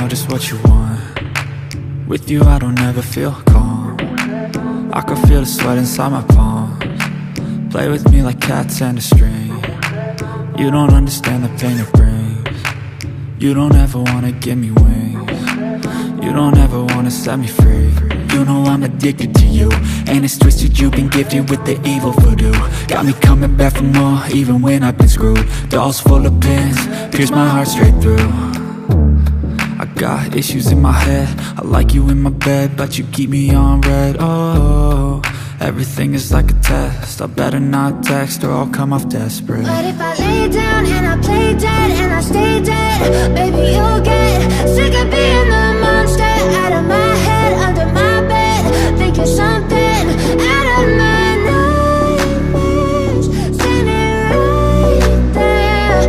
know just what you want. With you I don't ever feel calm. I can feel the sweat inside my palms. Play with me like cats and a string. You don't understand the pain it brings. You don't ever wanna give me wings. You don't ever wanna set me free. You know I'm addicted to you, and it's twisted, you've been gifted with the evil voodoo. Got me coming back for more, even when I've been screwed. Dolls full of pins, pierce my heart straight through. I got issues in my head, I like you in my bed, but you keep me on red. Oh, everything is like a test, I better not text or I'll come off desperate. But if I lay down and I play dead and I stay dead, baby you'll get sick of being the monster out of my head, under my bed, thinking something out of my nightmares, standing right there.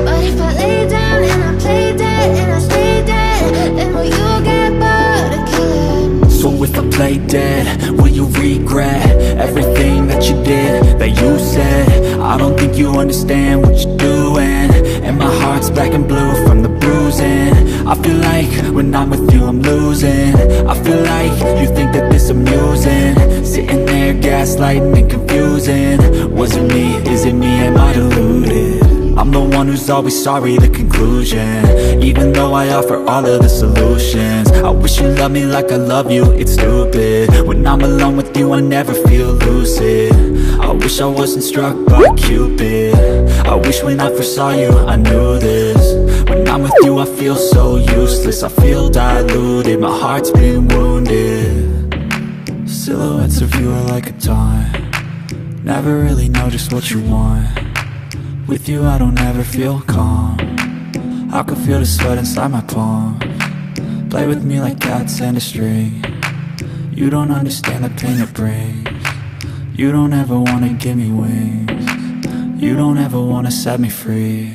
But if I lay down and I play dead and I stay dead, then will you get bored of killing me? So if I play dead, will you regret everything that you did, that you said? I don't think you understand what you're doing, and my heart's black and blue from the bruising. I feel like when I'm with you I'm losing. I feel like you think that this amusing, sitting there gaslighting and confusing. Was it me? Is it me? Am I deluded? I'm the one who's always sorry, the conclusion, even though I offer all of the solutions. I wish you loved me like I love you, it's stupid. When I'm alone with you I never feel lucid. I wish I wasn't struck by Cupid. I wish when I first saw you I knew this. When I'm with you I feel so useless, I feel diluted, my heart's been wounded. Silhouettes of you are like a taunt, never really know just what you want. With you I don't ever feel calm, I can feel the sweat inside my palms. Play with me like cats and a string. You don't understand the pain it brings. You don't ever wanna give me wings. You don't ever wanna set me free.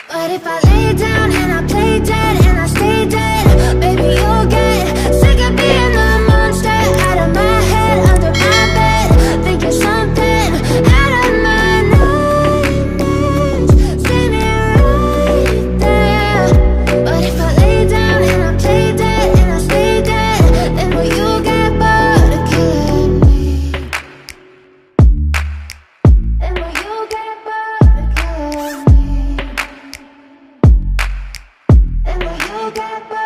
But if I lay down and I play dead and I stay dead, baby you'll get sick of being the monster out of my head, under my bed, thinking something out of my nightmares, standing right there. But if I lay down and I play dead and I stay dead, then will you get bored of killing me? Then will you get bored of killing me? And will you get back?